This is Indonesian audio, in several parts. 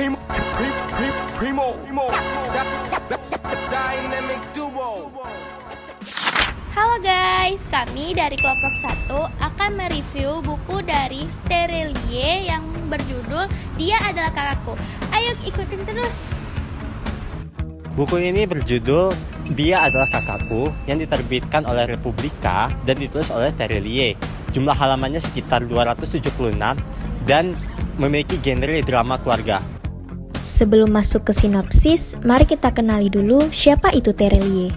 Dynamic duo. Halo guys, kami dari kelompok 1 akan mereview buku dari Terelie yang berjudul Dia Adalah Kakakku. Ayo ikutin terus. Buku ini berjudul Dia Adalah Kakakku yang diterbitkan oleh Republika dan ditulis oleh Terelie. Jumlah halamannya sekitar 276 dan memiliki genre drama keluarga. Sebelum masuk ke sinopsis, mari kita kenali dulu siapa itu Terelie.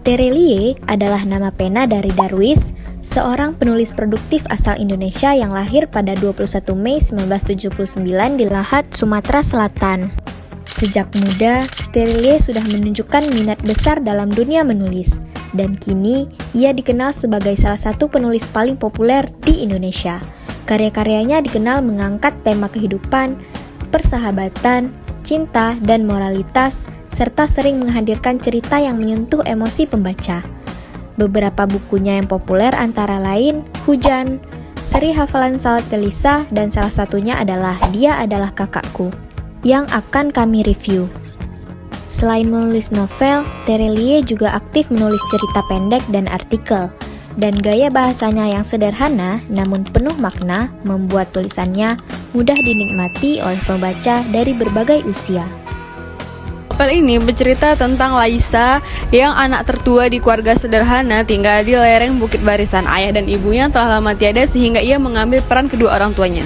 Terelie adalah nama pena dari Darwis, seorang penulis produktif asal Indonesia yang lahir pada 21 Mei 1979 di Lahat, Sumatera Selatan. Sejak muda, Terelie sudah menunjukkan minat besar dalam dunia menulis, dan kini ia dikenal sebagai salah satu penulis paling populer di Indonesia. Karya-karyanya dikenal mengangkat tema kehidupan, persahabatan, cinta, dan moralitas, serta sering menghadirkan cerita yang menyentuh emosi pembaca. Beberapa bukunya yang populer antara lain Hujan, Seri Hafalan Salat Gelisah, dan salah satunya adalah Dia Adalah Kakakku, yang akan kami review. Selain menulis novel, Terelie juga aktif menulis cerita pendek dan artikel. Dan gaya bahasanya yang sederhana namun penuh makna membuat tulisannya mudah dinikmati oleh pembaca dari berbagai usia. Novel ini bercerita tentang Laisa yang anak tertua di keluarga sederhana tinggal di lereng Bukit Barisan. Ayah dan ibunya telah lama tiada sehingga ia mengambil peran kedua orang tuanya.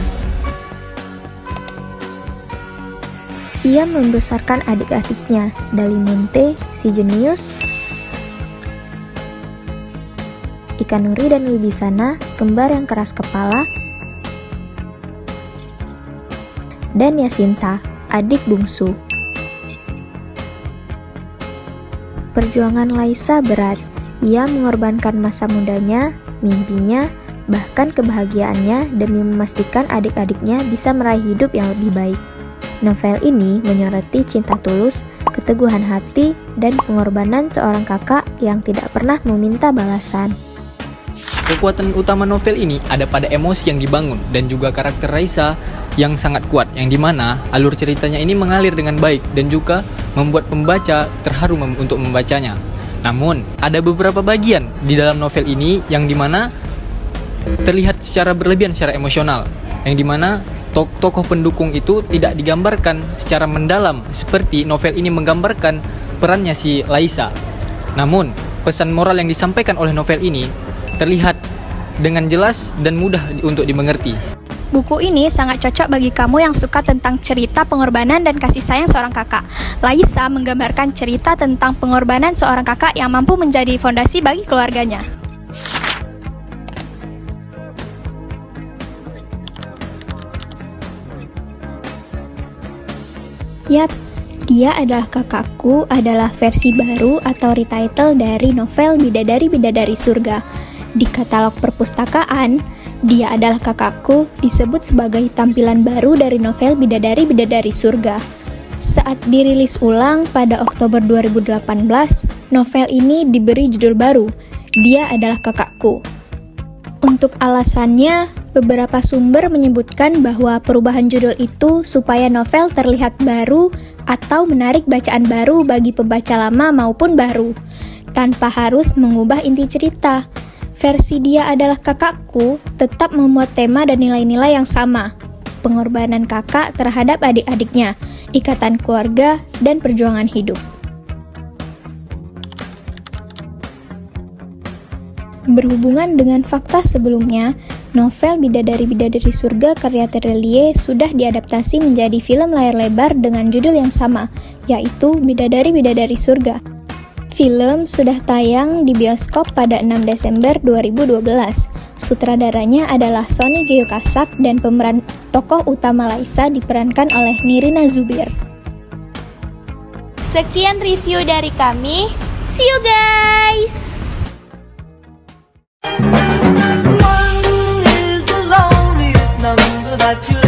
Ia membesarkan adik-adiknya, Dalimunte, si jenius, Ikanuri dan Wibisana, kembar yang keras kepala, dan Yasinta, adik bungsu. Perjuangan Laisa berat. Ia mengorbankan masa mudanya, mimpinya, bahkan kebahagiaannya demi memastikan adik-adiknya bisa meraih hidup yang lebih baik. Novel ini menyoroti cinta tulus, keteguhan hati, dan pengorbanan seorang kakak yang tidak pernah meminta balasan. Kekuatan utama novel ini ada pada emosi yang dibangun dan juga karakter Raisa yang sangat kuat, yang dimana alur ceritanya ini mengalir dengan baik dan juga membuat pembaca terharu untuk membacanya. Namun, ada beberapa bagian di dalam novel ini yang dimana terlihat secara berlebihan secara emosional, yang dimana tokoh pendukung itu tidak digambarkan secara mendalam seperti novel ini menggambarkan perannya si Laisa. Namun, pesan moral yang disampaikan oleh novel ini terlihat dengan jelas dan mudah untuk dimengerti. Buku ini sangat cocok bagi kamu yang suka tentang cerita pengorbanan dan kasih sayang seorang kakak. Laisa menggambarkan cerita tentang pengorbanan seorang kakak yang mampu menjadi fondasi bagi keluarganya. Yap, Dia Adalah Kakakku adalah versi baru atau retitle dari novel Bidadari-Bidadari Surga. Di katalog perpustakaan, Dia Adalah Kakakku disebut sebagai tampilan baru dari novel Bidadari-Bidadari Surga. Saat dirilis ulang pada Oktober 2018, novel ini diberi judul baru, Dia Adalah Kakakku. Untuk alasannya, beberapa sumber menyebutkan bahwa perubahan judul itu supaya novel terlihat baru atau menarik bacaan baru bagi pembaca lama maupun baru, tanpa harus mengubah inti cerita. Versi Dia Adalah Kakakku tetap memuat tema dan nilai-nilai yang sama, pengorbanan kakak terhadap adik-adiknya, ikatan keluarga, dan perjuangan hidup. Berhubungan dengan fakta sebelumnya, novel Bidadari-Bidadari Surga karya Terelie sudah diadaptasi menjadi film layar lebar dengan judul yang sama, yaitu Bidadari-Bidadari Surga. Film sudah tayang di bioskop pada 6 Desember 2012. Sutradaranya adalah Sony Geokasak dan pemeran tokoh utama Laisa diperankan oleh Nirina Zubir. Sekian review dari kami. See you guys! One is the loneliest number that you'll